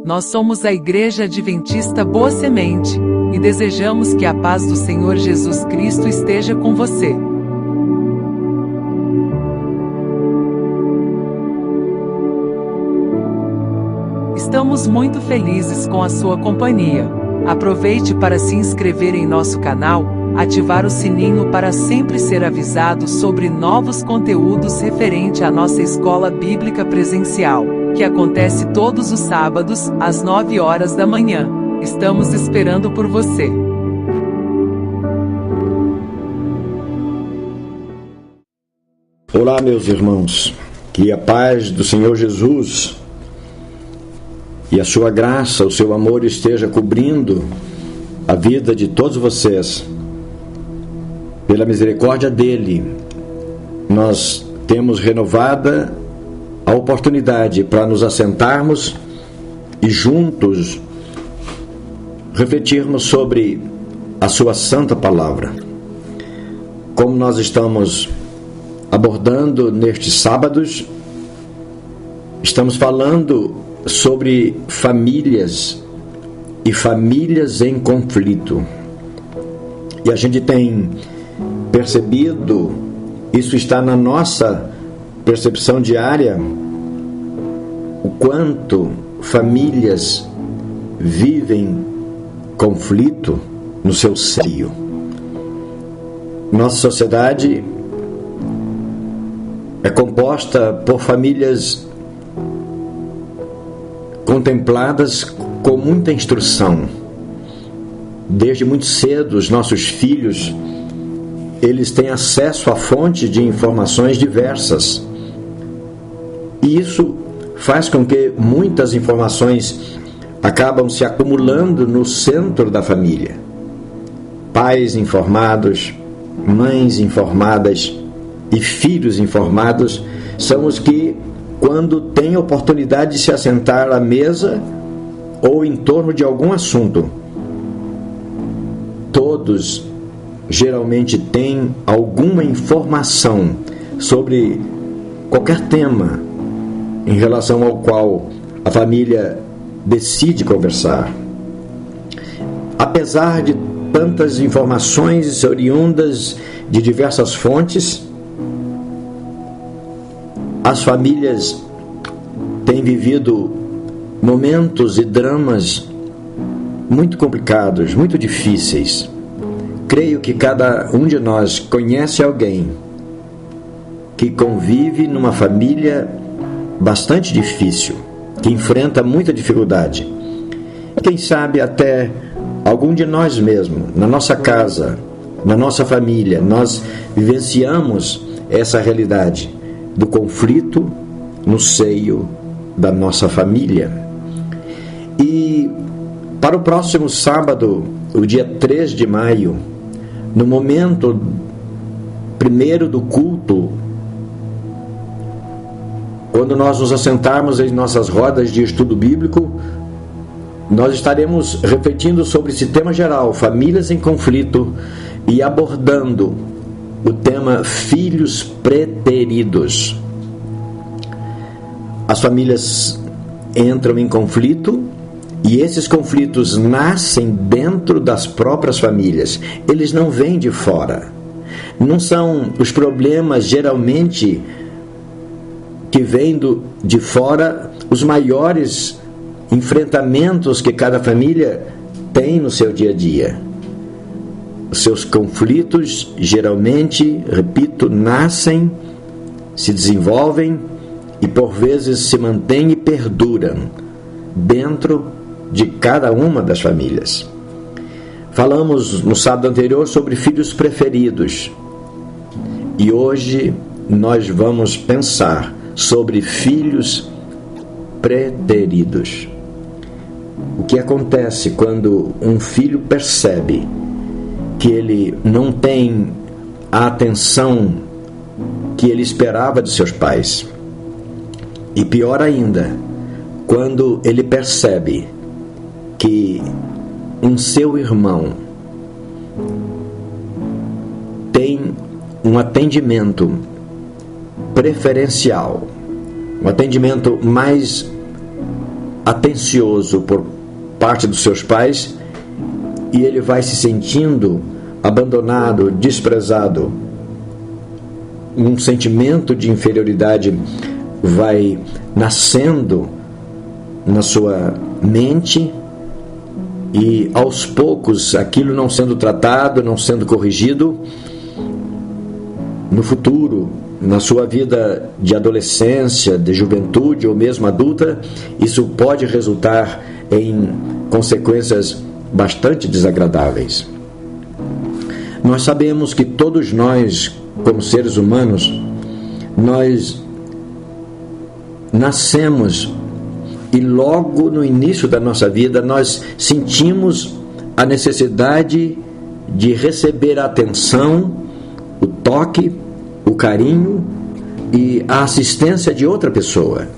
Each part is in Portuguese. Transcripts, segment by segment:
Nós somos a Igreja Adventista Boa Semente, e desejamos que a paz do Senhor Jesus Cristo esteja com você. Estamos muito felizes com a sua companhia. Aproveite para se inscrever em nosso canal, ativar o sininho para sempre ser avisado sobre novos conteúdos referente à nossa escola bíblica presencial, que acontece todos os sábados, às 9 horas da manhã. Estamos esperando por você. Olá, meus irmãos. Que a paz do Senhor Jesus e a sua graça, o seu amor esteja cobrindo a vida de todos vocês. Pela misericórdia dele, nós temos renovada a oportunidade para nos assentarmos e juntos refletirmos sobre a sua santa palavra. Como nós estamos abordando nestes sábados, estamos falando sobre famílias e famílias em conflito. E a gente tem percebido, isso está na nossa percepção diária, o quanto famílias vivem conflito no seu seio. Nossa sociedade é composta por famílias contempladas com muita instrução. Desde muito cedo, os nossos filhos, eles têm acesso a fontes de informações diversas. E isso faz com que muitas informações acabam se acumulando no centro da família. Pais informados, mães informadas e filhos informados são os que, quando têm oportunidade de se assentar à mesa ou em torno de algum assunto, todos geralmente têm alguma informação sobre qualquer tema em relação ao qual a família decide conversar. Apesar de tantas informações oriundas de diversas fontes, as famílias têm vivido momentos e dramas muito complicados, muito difíceis. Creio que cada um de nós conhece alguém que convive numa família bastante difícil, que enfrenta muita dificuldade. Quem sabe até algum de nós mesmo, na nossa casa, na nossa família, nós vivenciamos essa realidade do conflito no seio da nossa família. E para o próximo sábado, o dia 3 de maio, no momento primeiro do culto, quando nós nos assentarmos em nossas rodas de estudo bíblico, nós estaremos refletindo sobre esse tema geral, famílias em conflito, e abordando o tema filhos preteridos. As famílias entram em conflito e esses conflitos nascem dentro das próprias famílias. Eles não vêm de fora. Não são os problemas geralmente que vêm de fora os maiores enfrentamentos que cada família tem no seu dia a dia. Os seus conflitos geralmente, repito, nascem, se desenvolvem e por vezes se mantêm e perduram dentro de cada uma das famílias. Falamos no sábado anterior sobre filhos preferidos e hoje nós vamos pensar sobre filhos preteridos. O que acontece quando um filho percebe que ele não tem a atenção que ele esperava de seus pais? E pior ainda, quando ele percebe que um seu irmão tem um atendimento preferencial, um atendimento mais atencioso por parte dos seus pais, e ele vai se sentindo abandonado, desprezado. Um sentimento de inferioridade vai nascendo na sua mente, e aos poucos aquilo não sendo tratado, não sendo corrigido, no futuro, na sua vida de adolescência, de juventude ou mesmo adulta, isso pode resultar em consequências bastante desagradáveis. Nós sabemos que todos nós, como seres humanos, nós nascemos e logo no início da nossa vida nós sentimos a necessidade de receber a atenção, o toque, o carinho e a assistência de outra pessoa.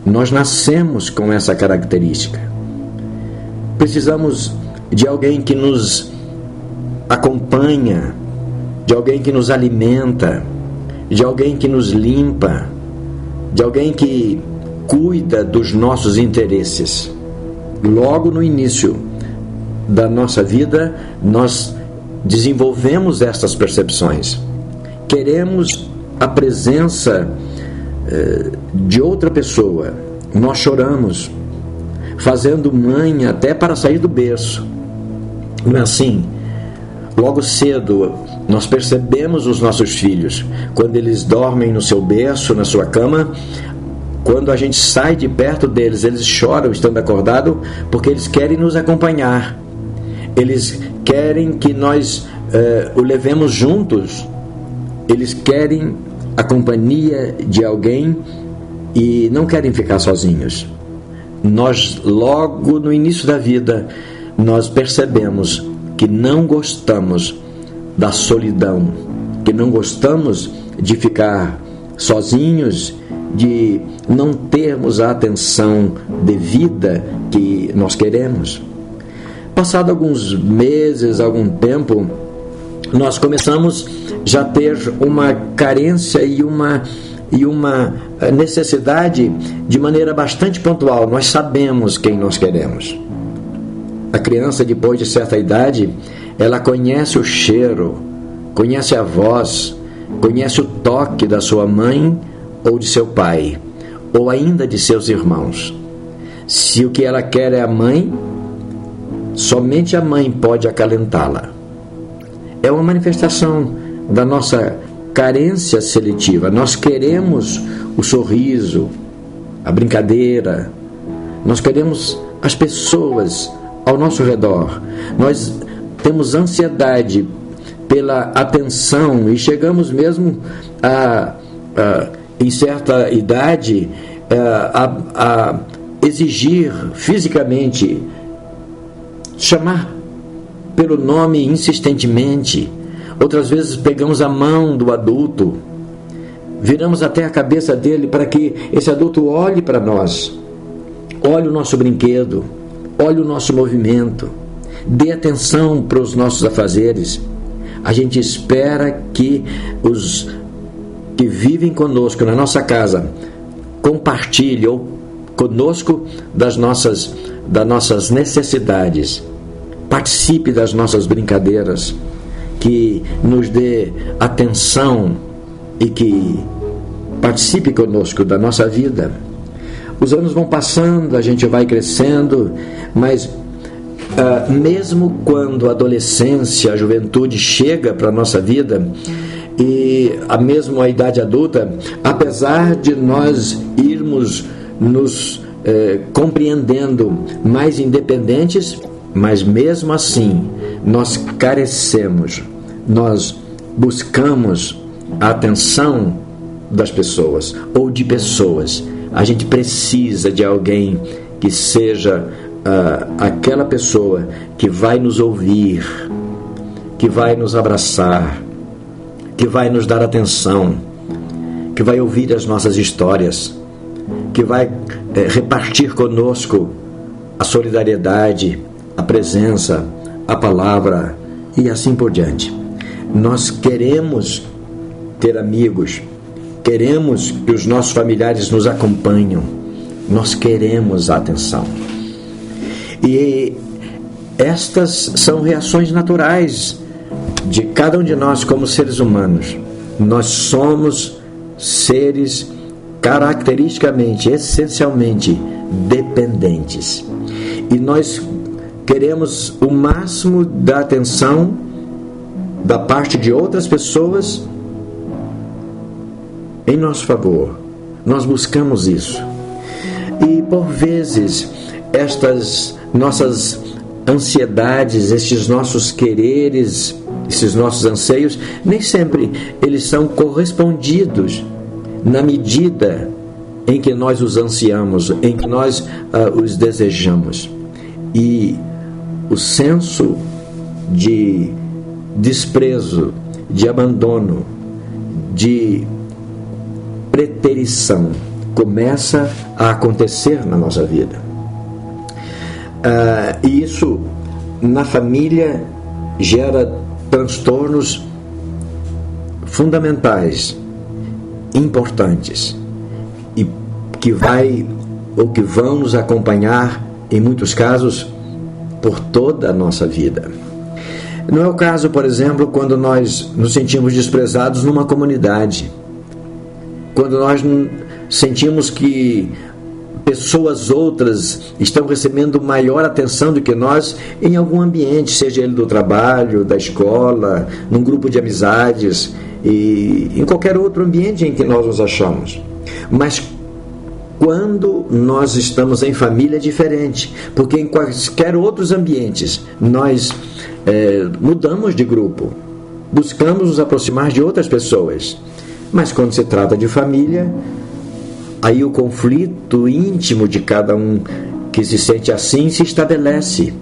Nós nascemos com essa característica. Precisamos de alguém que nos acompanha, de alguém que nos alimenta, de alguém que nos limpa, de alguém que cuida dos nossos interesses. Logo no início da nossa vida, nós desenvolvemos estas percepções. Queremos a presença de outra pessoa. Nós choramos, fazendo mãe até para sair do berço. Não é assim? Logo cedo, nós percebemos os nossos filhos. Quando eles dormem no seu berço, na sua cama, quando a gente sai de perto deles, eles choram estando acordados, porque eles querem nos acompanhar. Eles querem que nós o levemos juntos. Eles querem a companhia de alguém e não querem ficar sozinhos. Nós, logo no início da vida, nós percebemos que não gostamos da solidão, que não gostamos de ficar sozinhos, de não termos a atenção devida que nós queremos. Passado alguns meses, algum tempo, nós começamos já a ter uma carência e uma necessidade de maneira bastante pontual. Nós sabemos quem nós queremos. A criança, depois de certa idade, ela conhece o cheiro, conhece a voz, conhece o toque da sua mãe ou de seu pai, ou ainda de seus irmãos. Se o que ela quer é a mãe, somente a mãe pode acalentá-la. É uma manifestação da nossa carência seletiva. Nós queremos o sorriso, a brincadeira, nós queremos as pessoas ao nosso redor. Nós temos ansiedade pela atenção e chegamos mesmo em certa idade a exigir fisicamente, chamar pelo nome insistentemente. Outras vezes pegamos a mão do adulto, viramos até a cabeça dele para que esse adulto olhe para nós, olhe o nosso brinquedo, olhe o nosso movimento, dê atenção para os nossos afazeres. A gente espera que os que vivem conosco na nossa casa compartilhem conosco das nossas necessidades, participe das nossas brincadeiras, que nos dê atenção e que participe conosco da nossa vida. Os anos vão passando, a gente vai crescendo, mas mesmo quando a adolescência, a juventude chega para a nossa vida, e mesmo a idade adulta, apesar de nós irmos nos compreendendo mais independentes, mas mesmo assim nós carecemos, nós buscamos a atenção das pessoas ou de pessoas. A gente precisa de alguém que seja aquela pessoa que vai nos ouvir, que vai nos abraçar, que vai nos dar atenção, que vai ouvir as nossas histórias, que vai repartir conosco a solidariedade, a presença, a palavra e assim por diante. Nós queremos ter amigos, queremos que os nossos familiares nos acompanhem, Nós queremos a atenção. E estas são reações naturais de cada um de nós como seres humanos. Nós somos seres caracteristicamente, essencialmente dependentes. E nós queremos o máximo da atenção da parte de outras pessoas em nosso favor. Nós buscamos isso. E por vezes estas nossas ansiedades, estes nossos quereres, esses nossos anseios, nem sempre eles são correspondidos na medida em que nós os ansiamos, em que nós os desejamos. E o senso de desprezo, de abandono, de preterição começa a acontecer na nossa vida. E isso na família gera transtornos fundamentais, importantes, e que vão nos acompanhar em muitos casos por toda a nossa vida. Não é o caso, por exemplo, quando nós nos sentimos desprezados numa comunidade, quando nós sentimos que pessoas outras estão recebendo maior atenção do que nós em algum ambiente, seja ele do trabalho, da escola, num grupo de amizades e em qualquer outro ambiente em que nós nos achamos. Mas quando nós estamos em família é diferente, porque em quaisquer outros ambientes nós mudamos de grupo, buscamos nos aproximar de outras pessoas. Mas quando se trata de família, aí o conflito íntimo de cada um que se sente assim se estabelece.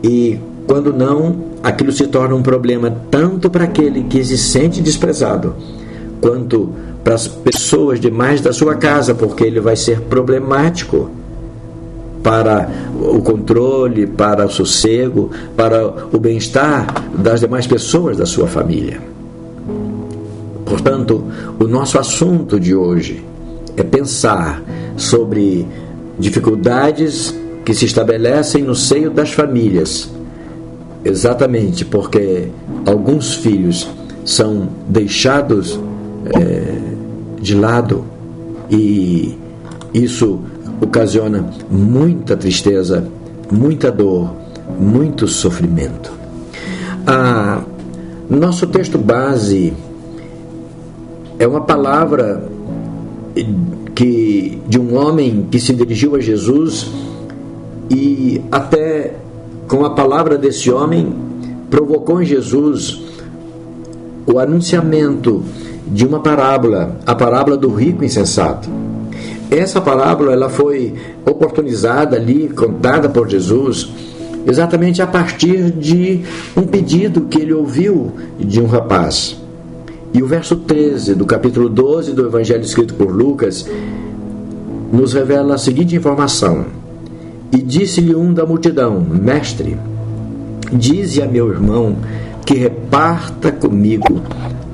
E quando não, aquilo se torna um problema tanto para aquele que se sente desprezado, quanto para as pessoas demais da sua casa, porque ele vai ser problemático para o controle, para o sossego, para o bem-estar das demais pessoas da sua família. Portanto, o nosso assunto de hoje é pensar sobre dificuldades que se estabelecem no seio das famílias, exatamente porque alguns filhos são deixados de lado e isso ocasiona muita tristeza, muita dor, muito sofrimento. Nosso texto base é uma palavra de um homem que se dirigiu a Jesus, e até com a palavra desse homem provocou em Jesus o anunciamento de uma parábola, a parábola do rico insensato. Essa parábola ela foi oportunizada ali, contada por Jesus, exatamente a partir de um pedido que ele ouviu de um rapaz. E o verso 13 do capítulo 12 do Evangelho escrito por Lucas nos revela a seguinte informação: E disse-lhe um da multidão: Mestre, dize a meu irmão que reparta comigo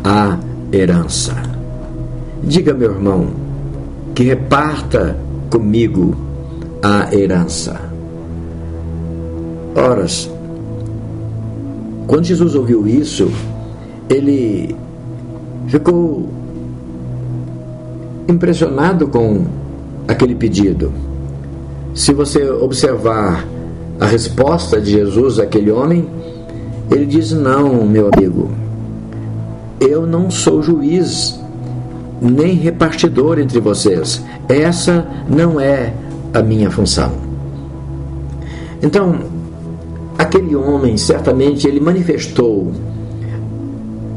a herança. Diga, meu irmão, que reparta comigo a herança. Ora, quando Jesus ouviu isso, ele ficou impressionado com aquele pedido. Se você observar a resposta de Jesus àquele homem, ele diz: não, meu amigo, eu não sou juiz nem repartidor entre vocês. Essa não é a minha função. Então, aquele homem, certamente, ele manifestou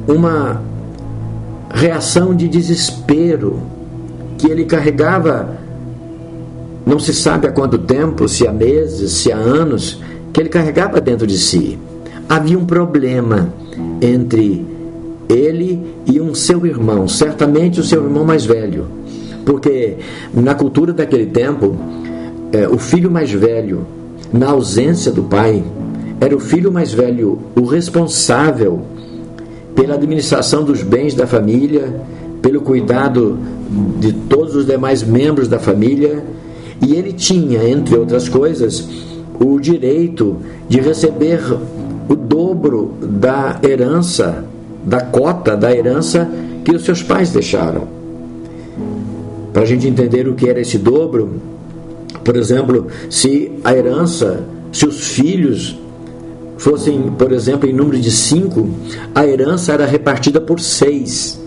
uma reação de desespero que ele carregava, não se sabe há quanto tempo, se há meses, se há anos, que ele carregava dentro de si. Havia um problema entre ele e um seu irmão, certamente o seu irmão mais velho, porque na cultura daquele tempo, o filho mais velho, na ausência do pai, era o filho mais velho o responsável pela administração dos bens da família, pelo cuidado de todos os demais membros da família, E ele tinha, entre outras coisas, o direito de receber o dobro da herança, da cota da herança que os seus pais deixaram. Para a gente entender o que era esse dobro, por exemplo, se os filhos fossem, por exemplo, em número de 5, a herança era repartida por 6.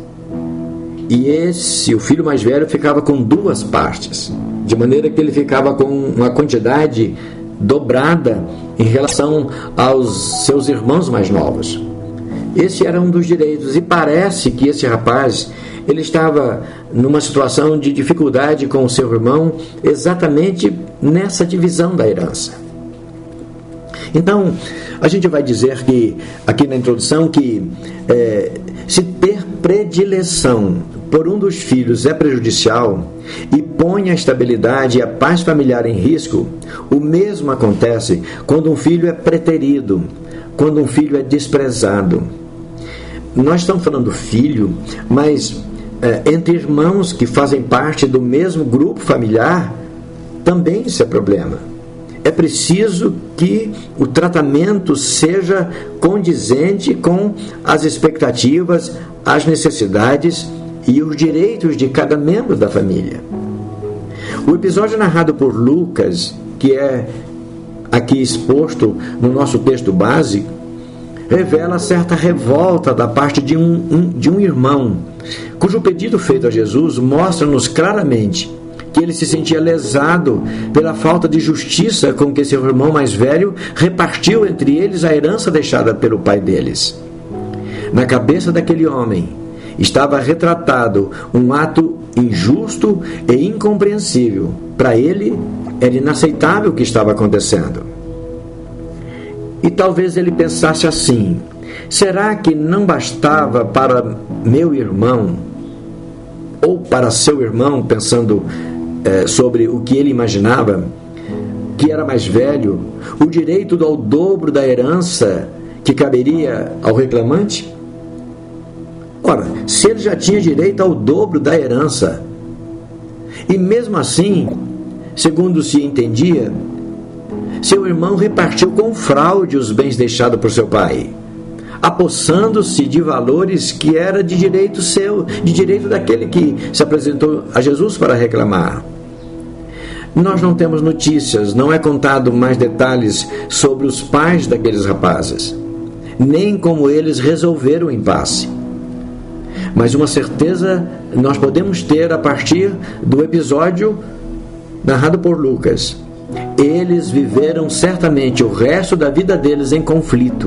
E o filho mais velho, ficava com 2 partes, de maneira que ele ficava com uma quantidade dobrada em relação aos seus irmãos mais novos. Esse era um dos direitos, e parece que esse rapaz, ele estava numa situação de dificuldade com o seu irmão, exatamente nessa divisão da herança. Então, a gente vai dizer que, aqui na introdução, que se ter predileção por um dos filhos é prejudicial e põe a estabilidade e a paz familiar em risco, o mesmo acontece quando um filho é preterido, quando um filho é desprezado. Nós estamos falando filho, mas entre irmãos que fazem parte do mesmo grupo familiar, também isso é problema. É preciso que o tratamento seja condizente com as expectativas, as necessidades e os direitos de cada membro da família. O episódio narrado por Lucas, que é aqui exposto no nosso texto base, revela certa revolta da parte de um irmão, cujo pedido feito a Jesus mostra-nos claramente que ele se sentia lesado pela falta de justiça com que seu irmão mais velho repartiu entre eles a herança deixada pelo pai deles. Na cabeça daquele homem estava retratado um ato injusto e incompreensível. Para ele, era inaceitável o que estava acontecendo. E talvez ele pensasse assim: será que não bastava para meu irmão, ou para seu irmão, pensando sobre o que ele imaginava, que era mais velho, o direito ao dobro da herança que caberia ao reclamante? Ora, se ele já tinha direito ao dobro da herança, e mesmo assim, segundo se entendia, seu irmão repartiu com fraude os bens deixados por seu pai, apossando-se de valores que era de direito seu, de direito daquele que se apresentou a Jesus para reclamar. Nós não temos notícias, não é contado mais detalhes sobre os pais daqueles rapazes, nem como eles resolveram o impasse. Mas uma certeza nós podemos ter a partir do episódio narrado por Lucas: eles viveram certamente o resto da vida deles em conflito,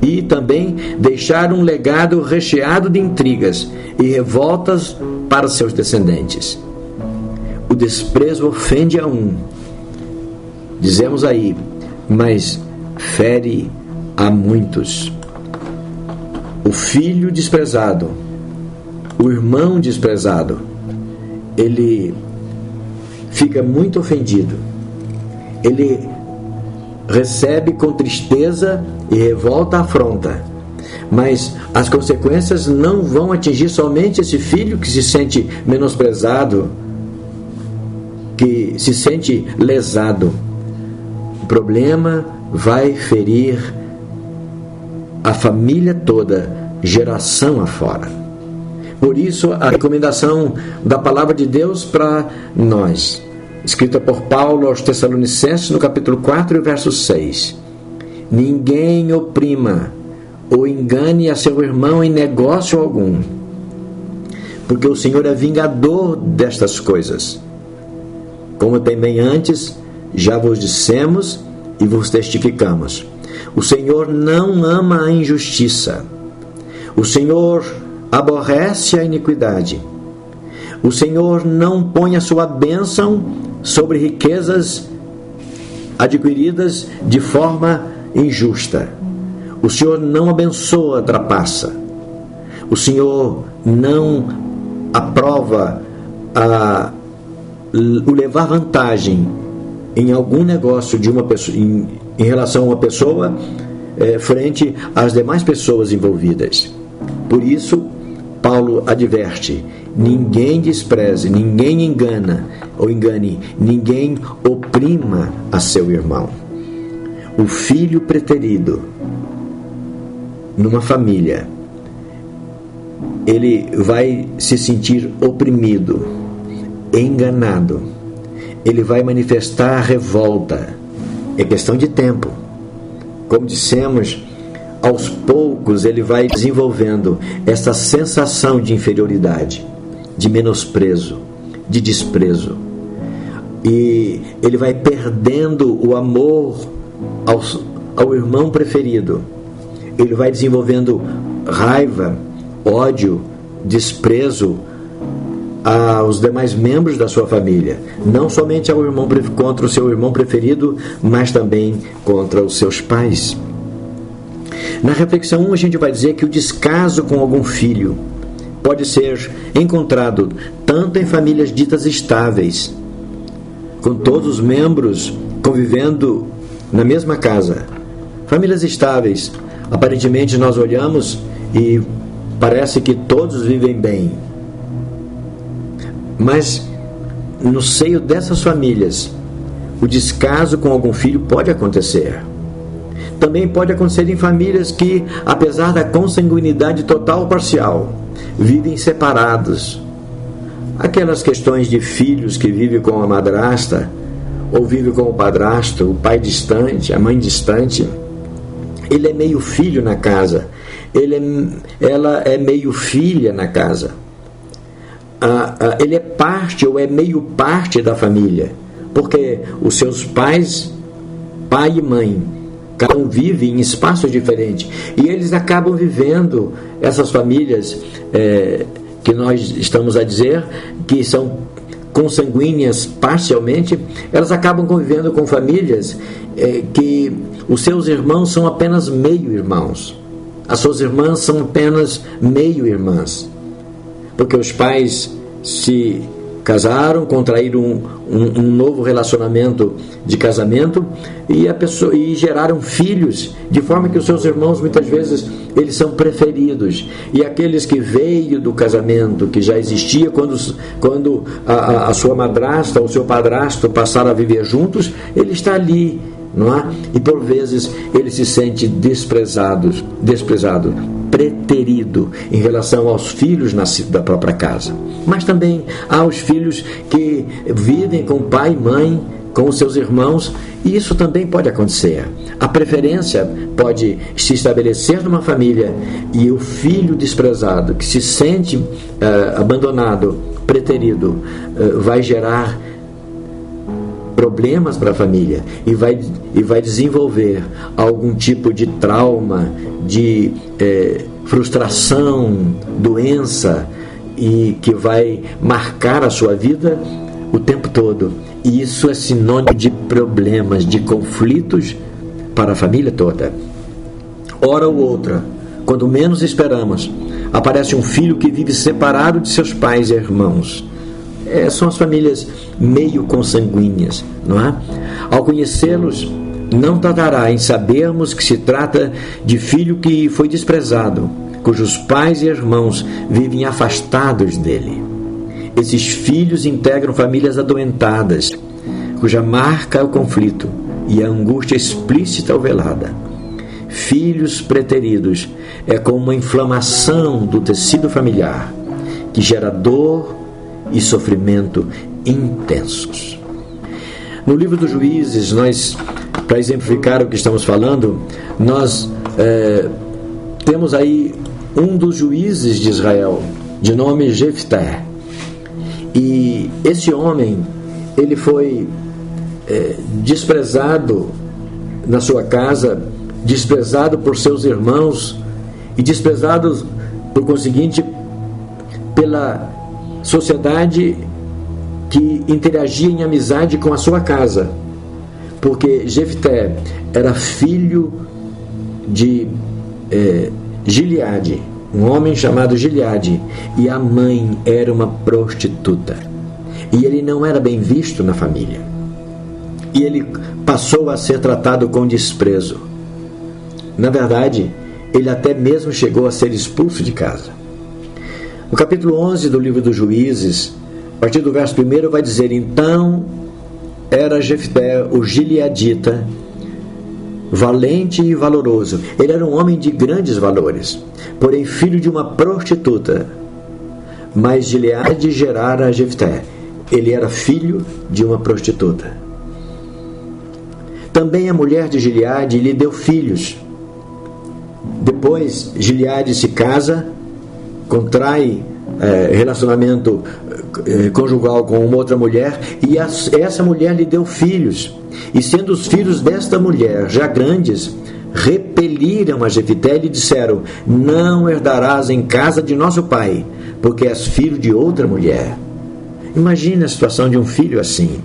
e também deixaram um legado recheado de intrigas e revoltas para seus descendentes. O desprezo ofende a um, dizemos aí, mas fere a muitos. O filho desprezado, o irmão desprezado, ele fica muito ofendido. Ele recebe com tristeza e revolta a afronta. Mas as consequências não vão atingir somente esse filho que se sente menosprezado, que se sente lesado. O problema vai ferir a família toda, geração afora. Por isso, a recomendação da palavra de Deus para nós, escrita por Paulo aos Tessalonicenses, no capítulo 4, verso 6. Ninguém oprima ou engane a seu irmão em negócio algum, porque o Senhor é vingador destas coisas. Como também antes já vos dissemos e vos testificamos: o Senhor não ama a injustiça. O Senhor aborrece a iniquidade. O Senhor não põe a sua bênção sobre riquezas adquiridas de forma injusta. O Senhor não abençoa a trapaça. O Senhor não aprova o levar vantagem em algum negócio de uma pessoa, em relação a uma pessoa frente às demais pessoas envolvidas. Por isso, Paulo adverte: ninguém despreze, ninguém engane, ninguém oprima a seu irmão. O filho preterido numa família, ele vai se sentir oprimido, enganado, ele vai manifestar revolta. É questão de tempo. Como dissemos, aos poucos ele vai desenvolvendo essa sensação de inferioridade, de menosprezo, de desprezo. E ele vai perdendo o amor ao irmão preferido. Ele vai desenvolvendo raiva, ódio, desprezo aos demais membros da sua família, não somente contra o seu irmão preferido, mas também contra os seus pais. Na reflexão 1, a gente vai dizer que o descaso com algum filho pode ser encontrado tanto em famílias ditas estáveis, com todos os membros convivendo na mesma casa. Famílias estáveis, aparentemente nós olhamos e parece que todos vivem bem. Mas no seio dessas famílias, o descaso com algum filho pode acontecer. Também pode acontecer em famílias que, apesar da consanguinidade total ou parcial, vivem separados. Aquelas questões de filhos que vivem com a madrasta, ou vivem com o padrasto, o pai distante, a mãe distante. Ele é meio filho na casa, ela é meio filha na casa. Ele é parte ou é meio parte da família, porque os seus pais, pai e mãe, cada um vive em espaços diferentes, e eles acabam vivendo, essas famílias que nós estamos a dizer, que são consanguíneas parcialmente, elas acabam convivendo com famílias que os seus irmãos são apenas meio-irmãos, as suas irmãs são apenas meio-irmãs, porque os pais se casaram, contraíram um novo relacionamento de casamento e geraram filhos, de forma que os seus irmãos muitas vezes eles são preferidos, e aqueles que veio do casamento que já existia quando a sua madrasta ou o seu padrasto passaram a viver juntos, ele está ali, não é? E por vezes ele se sente desprezado, preterido em relação aos filhos da própria casa. Mas também há os filhos que vivem com pai e mãe, com os seus irmãos, e isso também pode acontecer. A preferência pode se estabelecer numa família, e o filho desprezado, que se sente abandonado, preterido, vai gerar problemas para a família e vai desenvolver algum tipo de trauma, de frustração, doença, e que vai marcar a sua vida o tempo todo. E isso é sinônimo de problemas, de conflitos para a família toda. Hora ou outra, quando menos esperamos, aparece um filho que vive separado de seus pais e irmãos. São as famílias meio consanguíneas, não é? Ao conhecê-los, não tardará em sabermos que se trata de filho que foi desprezado, cujos pais e irmãos vivem afastados dele. Esses filhos integram famílias adoentadas, cuja marca é o conflito e a angústia explícita ou velada. Filhos preteridos é como uma inflamação do tecido familiar, que gera dor e sofrimento intensos. No livro dos Juízes, para exemplificar o que estamos falando, nós temos aí um dos juízes de Israel, de nome Jefté. E esse homem, ele foi desprezado na sua casa, desprezado por seus irmãos e desprezado, por conseguinte, pela sociedade que interagia em amizade com a sua casa, porque Jefté era filho de Gileade, um homem chamado Gileade, e a mãe era uma prostituta, e ele não era bem visto na família, e ele passou a ser tratado com desprezo. Na verdade, ele até mesmo chegou a ser expulso de casa. No capítulo 11 do livro dos Juízes, a partir do verso 1 vai dizer: então era Jefté, o gileadita, valente e valoroso. Ele era um homem de grandes valores, porém filho de uma prostituta. Mas Gileade gerara Jefté. Ele era filho de uma prostituta. Também a mulher de Gileade lhe deu filhos. Depois Gileade se casa, contrai relacionamento conjugal com uma outra mulher, e essa mulher lhe deu filhos. E sendo os filhos desta mulher já grandes, repeliram a Jefté e lhe disseram: não herdarás em casa de nosso pai, porque és filho de outra mulher. Imagine a situação de um filho assim.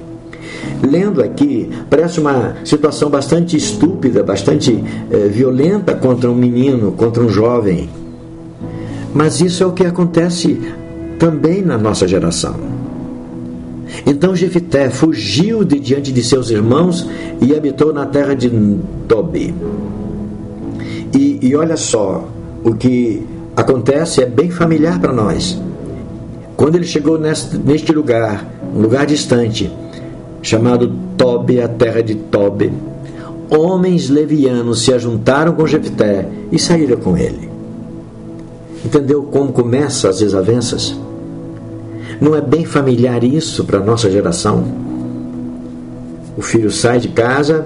Lendo aqui, parece uma situação bastante estúpida, bastante violenta contra um menino, contra um jovem. Mas isso é o que acontece também na nossa geração. Então Jefté fugiu de diante de seus irmãos e habitou na terra de Tobi. E olha só, o que acontece é bem familiar para nós. Quando ele chegou neste lugar, um lugar distante, chamado Tobi, a terra de Tobi, homens levianos se ajuntaram com Jefté e saíram com ele. Entendeu como começam as desavenças? Não é bem familiar isso para a nossa geração? O filho sai de casa,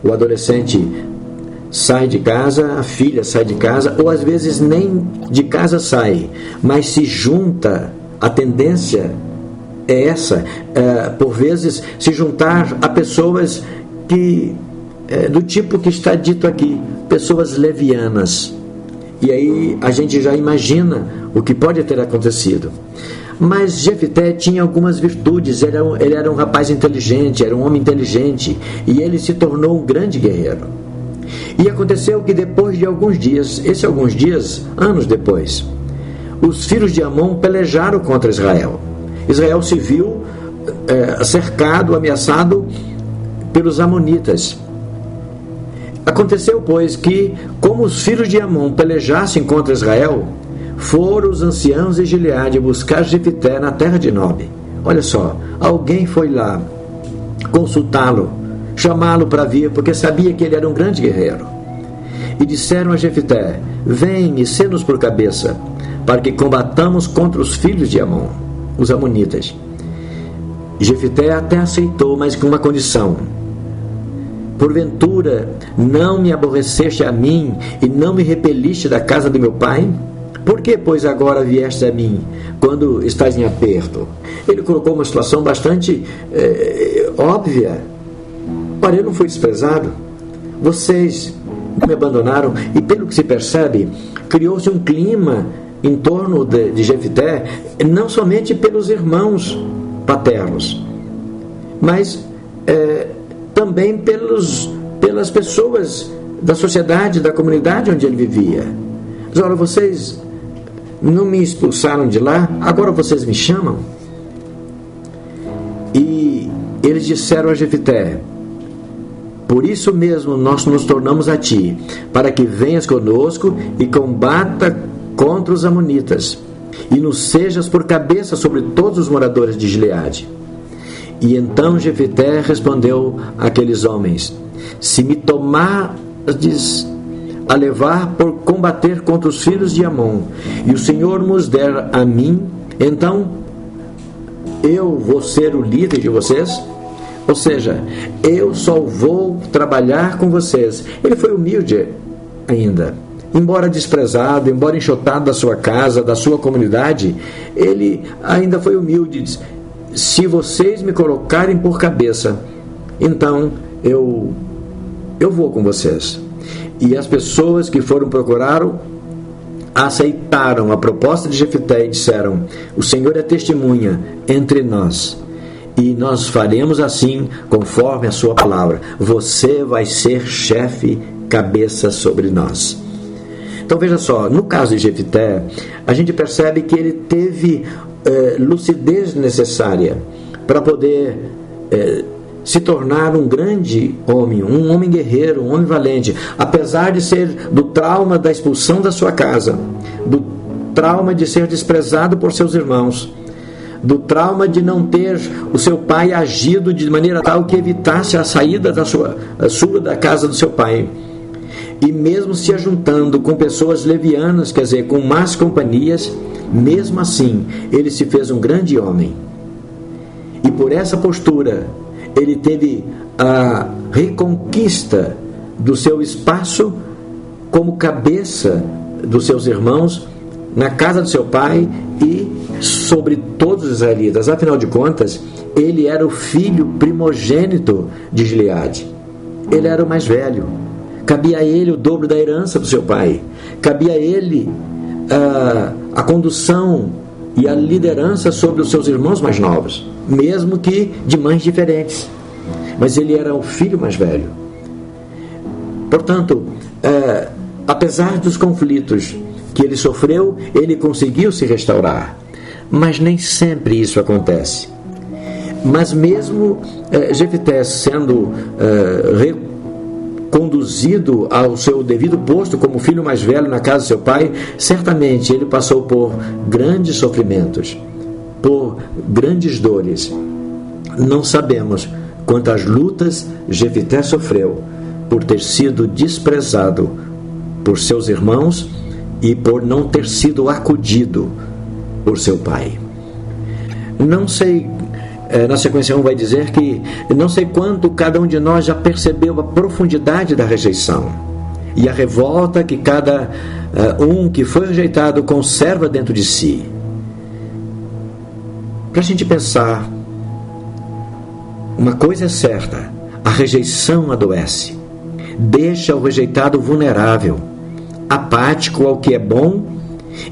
o adolescente sai de casa, a filha sai de casa, ou às vezes nem de casa sai, mas se junta. A tendência é essa, por vezes se juntar a pessoas que do tipo que está dito aqui, pessoas levianas. E aí a gente já imagina o que pode ter acontecido. Mas Jefté tinha algumas virtudes. Ele era um rapaz inteligente, era um homem inteligente, e ele se tornou um grande guerreiro. E aconteceu que depois de alguns dias, anos depois, os filhos de Amon pelejaram contra Israel. Israel se viu cercado, ameaçado pelos amonitas. Aconteceu, pois, que, como os filhos de Amon pelejassem contra Israel, foram os anciãos de Gileade buscar Jefté na terra de Nob. Olha só, alguém foi lá consultá-lo, chamá-lo para vir, porque sabia que ele era um grande guerreiro. E disseram a Jefté: vem e sê-nos por cabeça, para que combatamos contra os filhos de Amon, os amonitas. Jefté até aceitou, mas com uma condição: porventura não me aborreceste a mim e não me repeliste da casa de meu pai? Por que, pois, agora vieste a mim, quando estás em aperto? Ele colocou uma situação bastante óbvia. Ora, eu não fui desprezado. Vocês me abandonaram, e pelo que se percebe, criou-se um clima em torno de Jefté, não somente pelos irmãos paternos, mas também pelas pessoas da sociedade, da comunidade onde ele vivia. Mas, olha, vocês não me expulsaram de lá, agora vocês me chamam? E eles disseram a Jefté: por isso mesmo nós nos tornamos a ti, para que venhas conosco e combata contra os amonitas, e nos sejas por cabeça sobre todos os moradores de Gileade. E então Jefté respondeu àqueles homens: se me tomardes a levar por combater contra os filhos de Amon, e o Senhor nos der a mim, então eu vou ser o líder de vocês? Ou seja, eu só vou trabalhar com vocês. Ele foi humilde ainda. Embora desprezado, embora enxotado da sua casa, da sua comunidade, ele ainda foi humilde. Diz: se vocês me colocarem por cabeça, então eu vou com vocês. E as pessoas que foram procurá-lo aceitaram a proposta de Jefté e disseram: o Senhor é testemunha entre nós, e nós faremos assim conforme a sua palavra. Você vai ser chefe, cabeça sobre nós. Então veja só, no caso de Jefté, a gente percebe que ele teve lucidez necessária para poder se tornar um grande homem, um homem guerreiro, um homem valente, apesar de ser do trauma da expulsão da sua casa, trauma de ser desprezado por seus irmãos, do trauma de não ter o seu pai agido de maneira tal que evitasse a saída da casa do seu pai. E mesmo se ajuntando com pessoas levianas, quer dizer, com más companhias, mesmo assim, ele se fez um grande homem. E por essa postura, ele teve a reconquista do seu espaço como cabeça dos seus irmãos, na casa do seu pai e sobre todos os israelitas. Afinal de contas, ele era o filho primogênito de Gileade. Ele era o mais velho. Cabia a ele o dobro da herança do seu pai. Cabia a ele a condução e a liderança sobre os seus irmãos mais novos, mesmo que de mães diferentes. Mas ele era o filho mais velho. Portanto, apesar dos conflitos que ele sofreu, ele conseguiu se restaurar. Mas nem sempre isso acontece. Mas mesmo Jefté sendo conduzido ao seu devido posto como filho mais velho na casa do seu pai, certamente ele passou por grandes sofrimentos, por grandes dores. Não sabemos quantas lutas Jefté sofreu por ter sido desprezado por seus irmãos e por não ter sido acudido por seu pai. Não sei, na sequência 1 vai dizer que não sei quanto cada um de nós já percebeu a profundidade da rejeição e a revolta que cada um que foi rejeitado conserva dentro de si. Para a gente pensar, uma coisa é certa: a rejeição adoece, deixa o rejeitado vulnerável, apático ao que é bom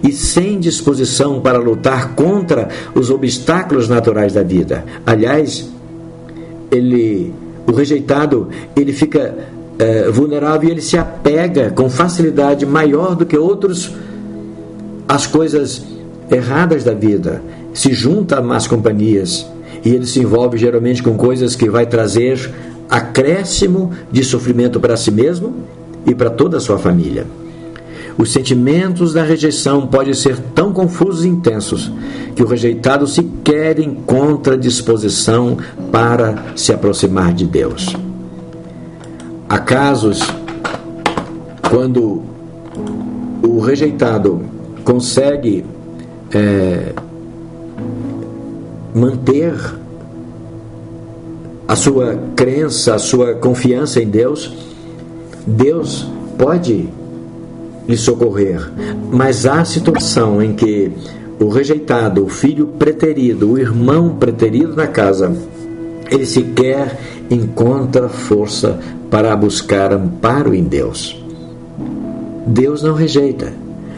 e sem disposição para lutar contra os obstáculos naturais da vida. Aliás, o rejeitado, ele fica vulnerável e ele se apega com facilidade maior do que outros às coisas erradas da vida, se junta a más companhias e ele se envolve geralmente com coisas que vai trazer acréscimo de sofrimento para si mesmo e para toda a sua família. Os sentimentos da rejeição podem ser tão confusos e intensos que o rejeitado sequer encontra disposição para se aproximar de Deus. Há casos quando o rejeitado consegue manter a sua crença, a sua confiança em Deus, Deus pode lhe socorrer. Mas há situação em que o rejeitado, o filho preterido, o irmão preterido na casa, ele sequer encontra força para buscar amparo em Deus. Deus não rejeita,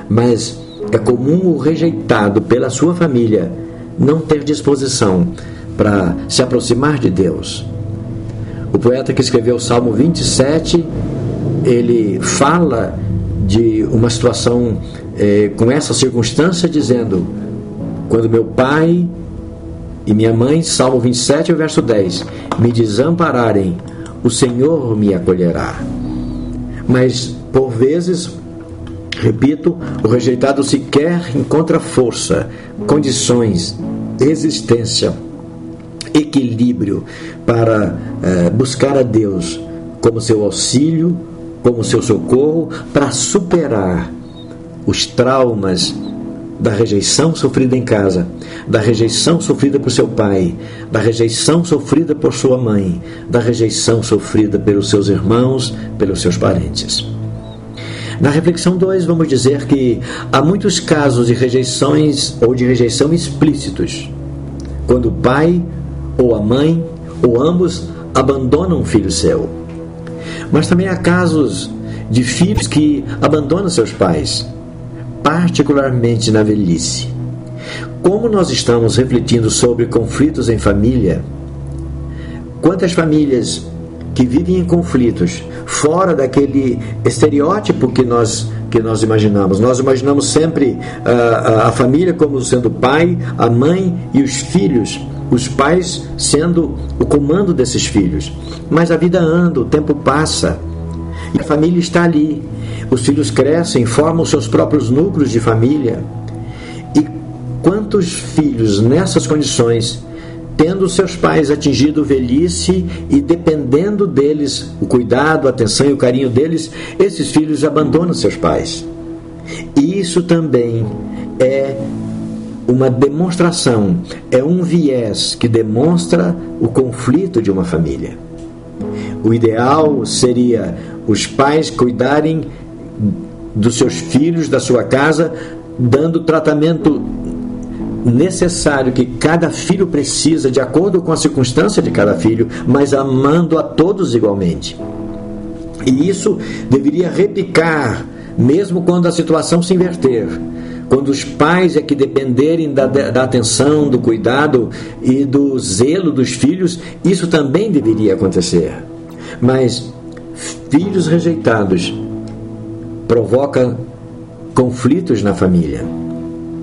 mas é comum o rejeitado pela sua família não ter disposição para se aproximar de Deus. O poeta que escreveu o Salmo 27, ele fala de uma situação com essa circunstância, dizendo: quando meu pai e minha mãe, Salmo 27, verso 10, me desampararem, o Senhor me acolherá. Mas, por vezes, repito, o rejeitado sequer encontra força, condições, resistência, equilíbrio para buscar a Deus como seu auxílio, como seu socorro, para superar os traumas da rejeição sofrida em casa, da rejeição sofrida por seu pai, da rejeição sofrida por sua mãe, da rejeição sofrida pelos seus irmãos, pelos seus parentes. Na reflexão 2, vamos dizer que há muitos casos de rejeições ou de rejeição explícitos, quando o pai ou a mãe, ou ambos, abandonam um filho seu. Mas também há casos de filhos que abandonam seus pais, particularmente na velhice. Como nós estamos refletindo sobre conflitos em família, quantas famílias que vivem em conflitos fora daquele estereótipo que nós imaginamos. Nós imaginamos sempre a família como sendo o pai, a mãe e os filhos, os pais sendo o comando desses filhos. Mas a vida anda, o tempo passa e a família está ali. Os filhos crescem, formam seus próprios núcleos de família quantos filhos nessas condições, tendo seus pais atingido velhice e dependendo deles, o cuidado, a atenção e o carinho deles, esses filhos abandonam seus pais. E isso também é uma demonstração, é um viés que demonstra o conflito de uma família. O ideal seria os pais cuidarem dos seus filhos, da sua casa, dando o tratamento necessário que cada filho precisa, de acordo com a circunstância de cada filho, mas amando a todos igualmente. E isso deveria repicar, mesmo quando a situação se inverter. Quando os pais é que dependerem da atenção, do cuidado e do zelo dos filhos, isso também deveria acontecer. Mas filhos rejeitados provocam conflitos na família.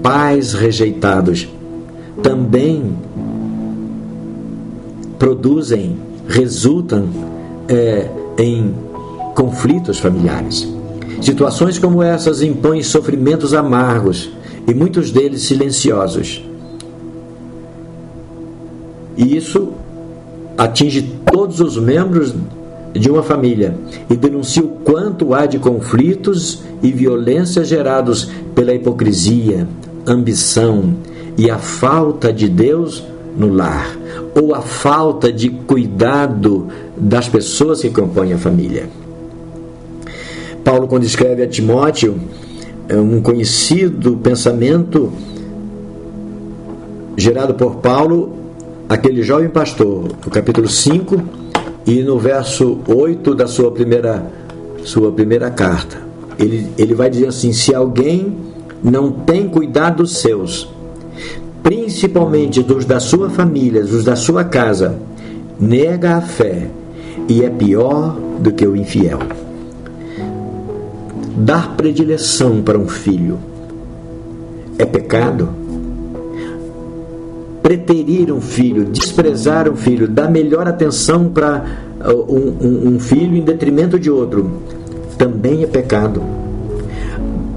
Pais rejeitados também resultam em conflitos familiares. Situações como essas impõem sofrimentos amargos e muitos deles silenciosos. E isso atinge todos os membros de uma família e denuncia o quanto há de conflitos e violência gerados pela hipocrisia, ambição e a falta de Deus no lar, ou a falta de cuidado das pessoas que compõem a família. Paulo, quando escreve a Timóteo, um conhecido pensamento gerado por Paulo, aquele jovem pastor, no capítulo 5 e no verso 8 da sua primeira carta. Ele vai dizer assim: se alguém não tem cuidado dos seus, principalmente dos da sua família, dos da sua casa, nega a fé e é pior do que o infiel. Dar predileção para um filho é pecado. Preterir um filho, desprezar um filho, dar melhor atenção para um filho em detrimento de outro, também é pecado.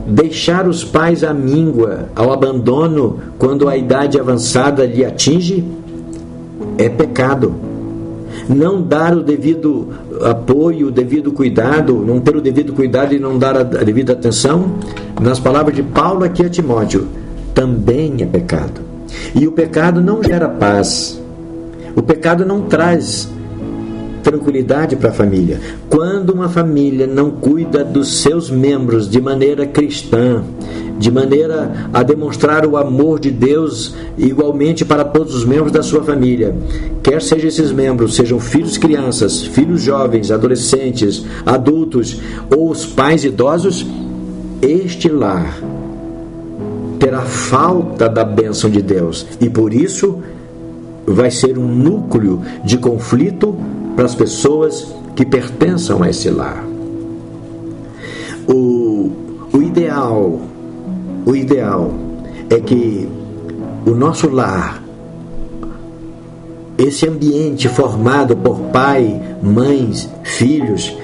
Deixar os pais à míngua, ao abandono, quando a idade avançada lhe atinge, é pecado. Não dar o devido apoio, o devido cuidado, não ter o devido cuidado e não dar a devida atenção, nas palavras de Paulo aqui a Timóteo, também é pecado. E o pecado não gera paz. O pecado não traz tranquilidade para a família. Quando uma família não cuida dos seus membros de maneira cristã, de maneira a demonstrar o amor de Deus igualmente para todos os membros da sua família, quer sejam esses membros, sejam filhos crianças, filhos jovens, adolescentes, adultos ou os pais idosos, este lar terá falta da bênção de Deus e por isso vai ser um núcleo de conflito para as pessoas que pertençam a esse lar. O ideal é que o nosso lar, esse ambiente formado por pai, mães, filhos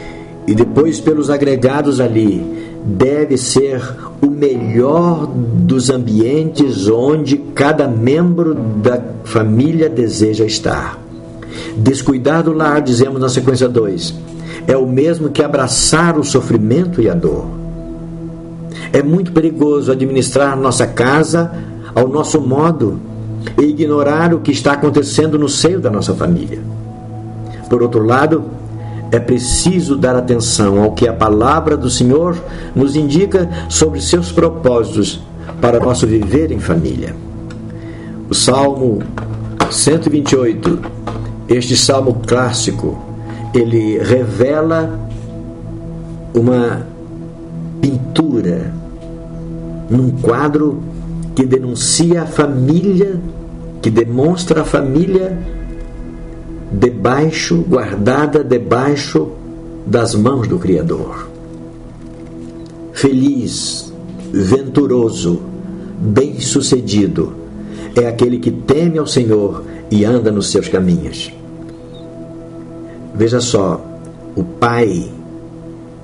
e depois pelos agregados ali, deve ser o melhor dos ambientes onde cada membro da família deseja estar. Descuidar do lar, dizemos na sequência 2, é o mesmo que abraçar o sofrimento e a dor. É muito perigoso administrar nossa casa ao nosso modo e ignorar o que está acontecendo no seio da nossa família. Por outro lado, é preciso dar atenção ao que a palavra do Senhor nos indica sobre seus propósitos para nosso viver em família. O Salmo 128, este salmo clássico, ele revela uma pintura num quadro que denuncia a família, que demonstra a família guardada debaixo das mãos do Criador. Feliz, venturoso, bem-sucedido é aquele que teme ao Senhor e anda nos seus caminhos. Veja só, o pai,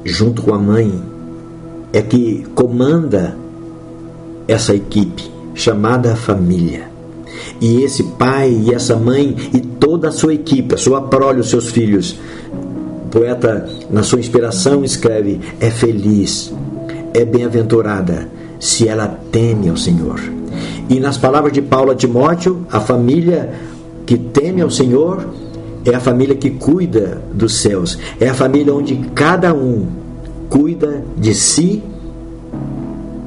junto com a mãe, é que comanda essa equipe, chamada família. E esse pai e essa mãe e toda a sua equipe, a sua prole, os seus filhos, o poeta, na sua inspiração, escreve: é feliz, é bem-aventurada se ela teme ao Senhor. E nas palavras de Paulo a Timóteo, a família que teme ao Senhor é a família que cuida dos céus, é a família onde cada um cuida de si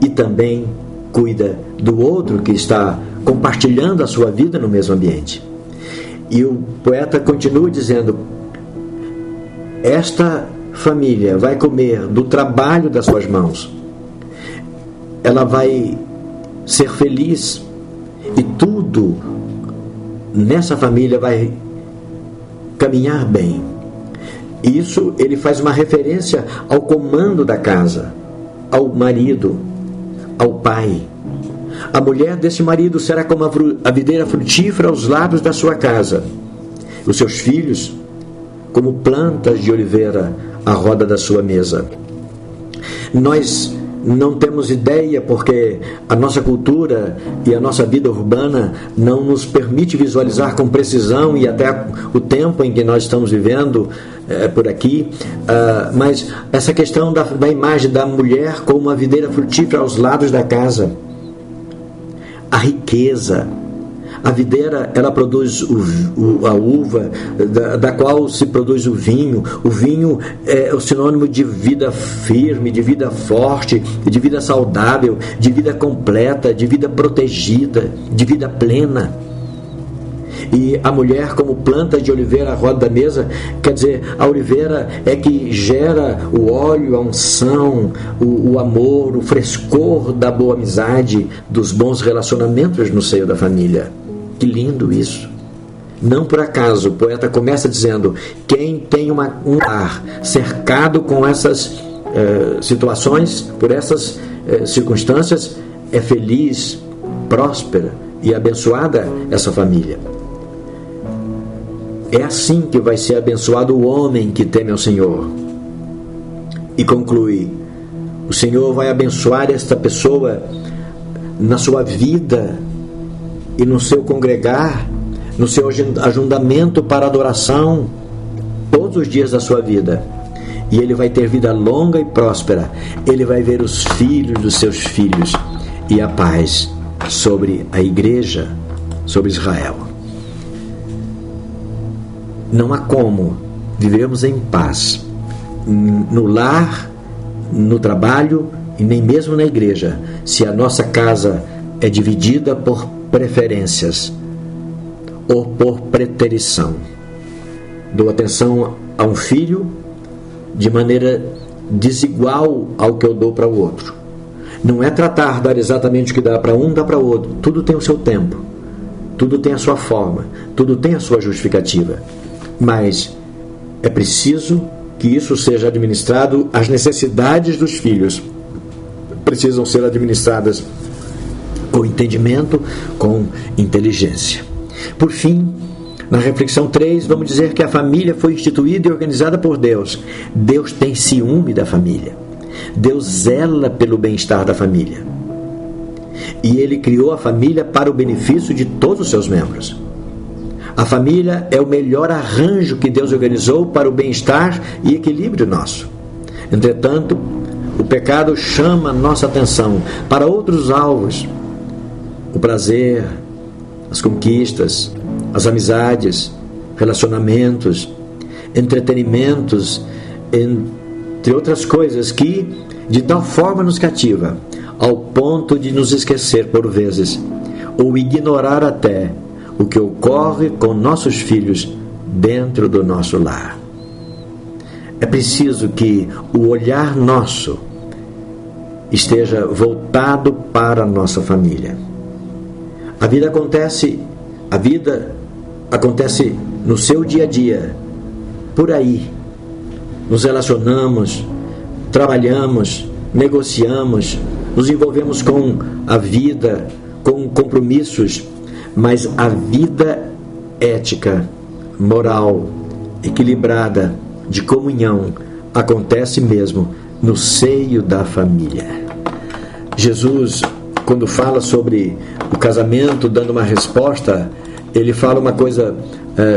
e também cuida do outro que está compartilhando a sua vida no mesmo ambiente. E o poeta continua dizendo: esta família vai comer do trabalho das suas mãos, ela vai ser feliz, e tudo nessa família vai caminhar bem. Isso ele faz uma referência ao comando da casa, ao marido, ao pai. A mulher desse marido será como a videira frutífera aos lados da sua casa, os seus filhos como plantas de oliveira à roda da sua mesa. Nós não temos ideia, porque a nossa cultura e a nossa vida urbana não nos permite visualizar com precisão, e até o tempo em que nós estamos vivendo por aqui, mas essa questão da imagem da mulher como uma videira frutífera aos lados da casa, a riqueza. A videira, ela produz a uva, da qual se produz o vinho. O vinho é o sinônimo de vida firme, de vida forte, de vida saudável, de vida completa, de vida protegida, de vida plena. E a mulher como planta de oliveira à roda da mesa, quer dizer, a oliveira é que gera o óleo, a unção, o amor, o frescor da boa amizade, dos bons relacionamentos no seio da família. Que lindo isso! Não por acaso o poeta começa dizendo: quem tem um lar cercado com essas situações, por essas circunstâncias, é feliz, próspera e abençoada essa família. É assim que vai ser abençoado o homem que teme ao Senhor. E conclui: o Senhor vai abençoar esta pessoa na sua vida e no seu congregar, no seu ajuntamento para adoração, todos os dias da sua vida. E ele vai ter vida longa e próspera. Ele vai ver os filhos dos seus filhos, e a paz sobre a igreja, sobre Israel. Não há como vivermos em paz no lar, no trabalho e nem mesmo na igreja, se a nossa casa é dividida por preferências ou por preterição. Dou atenção a um filho de maneira desigual ao que eu dou para o outro. Não é dar exatamente o que dá para um, dá para o outro. Tudo tem o seu tempo, tudo tem a sua forma, tudo tem a sua justificativa. Mas é preciso que isso seja administrado. As necessidades dos filhos precisam ser administradas com entendimento, com inteligência. Por fim, na reflexão 3, vamos dizer que a família foi instituída e organizada por Deus. Deus tem ciúme da família. Deus zela pelo bem-estar da família. E Ele criou a família para o benefício de todos os seus membros. A família é o melhor arranjo que Deus organizou para o bem-estar e equilíbrio nosso. Entretanto, o pecado chama a nossa atenção para outros alvos: o prazer, as conquistas, as amizades, relacionamentos, entretenimentos, entre outras coisas, que de tal forma nos cativa, ao ponto de nos esquecer por vezes, ou ignorar até o que ocorre com nossos filhos dentro do nosso lar. É preciso que o olhar nosso esteja voltado para a nossa família. A vida acontece no seu dia a dia, por aí. Nos relacionamos, trabalhamos, negociamos, nos envolvemos com a vida, com compromissos, mas a vida ética, moral, equilibrada, de comunhão, acontece mesmo no seio da família. Jesus quando fala sobre o casamento, dando uma resposta, ele fala uma coisa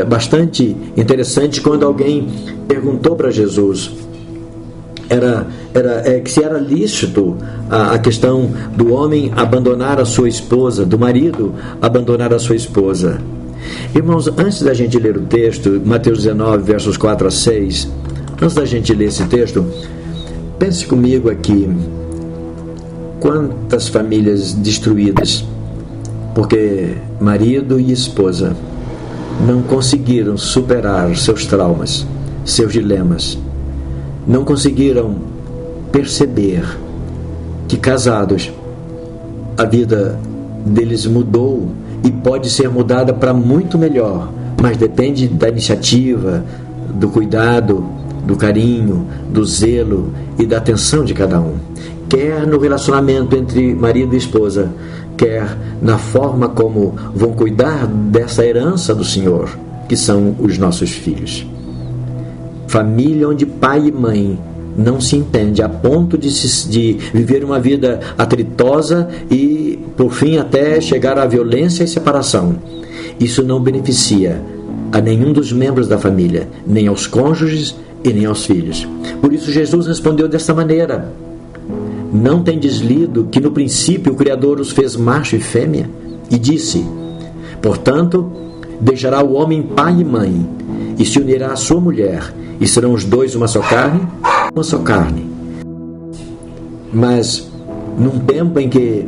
bastante interessante quando alguém perguntou para Jesus se era lícito a questão do homem abandonar a sua esposa, do marido abandonar a sua esposa. Irmãos, antes da gente ler o texto, Mateus 19, versos 4 a 6, antes da gente ler esse texto, pense comigo aqui, quantas famílias destruídas, porque marido e esposa não conseguiram superar seus traumas, seus dilemas, não conseguiram perceber que casados, a vida deles mudou e pode ser mudada para muito melhor, mas depende da iniciativa, do cuidado, do carinho, do zelo e da atenção de cada um. Quer no relacionamento entre marido e esposa, quer na forma como vão cuidar dessa herança do Senhor, que são os nossos filhos. Família onde pai e mãe não se entendem a ponto de viver uma vida atritosa e, por fim, até chegar à violência e separação. Isso não beneficia a nenhum dos membros da família, nem aos cônjuges e nem aos filhos. Por isso Jesus respondeu desta maneira: não tendes lido que no princípio o Criador os fez macho e fêmea? E disse: portanto, deixará o homem pai e mãe, e se unirá à sua mulher, e serão os dois uma só carne? Uma só carne. Mas, num tempo em que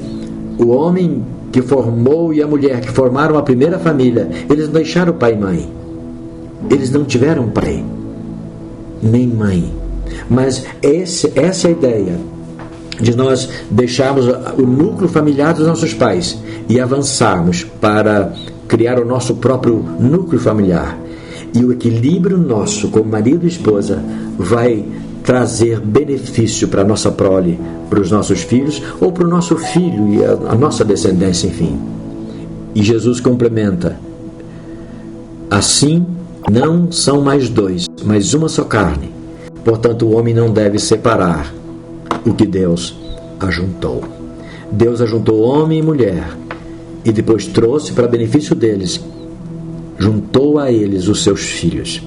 o homem que formou e a mulher que formaram a primeira família, eles não deixaram pai e mãe. Eles não tiveram pai, nem mãe. Mas essa é a ideia de nós deixarmos o núcleo familiar dos nossos pais e avançarmos para criar o nosso próprio núcleo familiar. E o equilíbrio nosso como marido e esposa vai trazer benefício para a nossa prole, para os nossos filhos, ou para o nosso filho e a nossa descendência, enfim. E Jesus complementa: assim não são mais dois, mas uma só carne. Portanto, o homem não deve separar o que Deus ajuntou. Deus ajuntou homem e mulher, e depois trouxe para benefício deles, juntou a eles os seus filhos.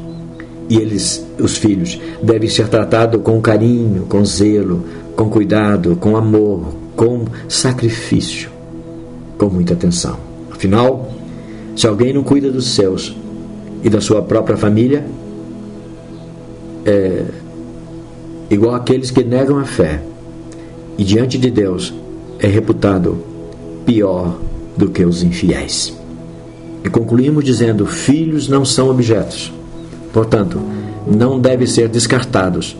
E eles, os filhos, devem ser tratados com carinho, com zelo, com cuidado, com amor, com sacrifício, com muita atenção. Afinal, se alguém não cuida dos seus e da sua própria família, é igual àqueles que negam a fé, e diante de Deus é reputado pior do que os infiéis. E concluímos dizendo: filhos não são objetos, portanto, não devem ser descartados,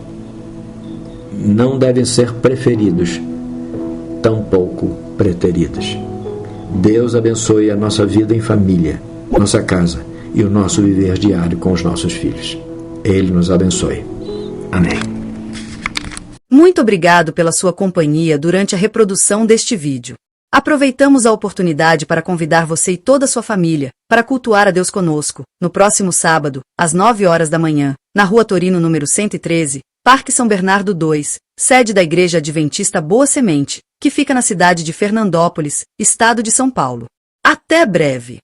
não devem ser preferidos, tampouco preteridos. Deus abençoe a nossa vida em família, nossa casa e o nosso viver diário com os nossos filhos. Ele nos abençoe. Amém. Muito obrigado pela sua companhia durante a reprodução deste vídeo. Aproveitamos a oportunidade para convidar você e toda a sua família para cultuar a Deus conosco, no próximo sábado, às 9 horas da manhã, na Rua Torino, número 113, Parque São Bernardo 2, sede da Igreja Adventista Boa Semente, que fica na cidade de Fernandópolis, estado de São Paulo. Até breve!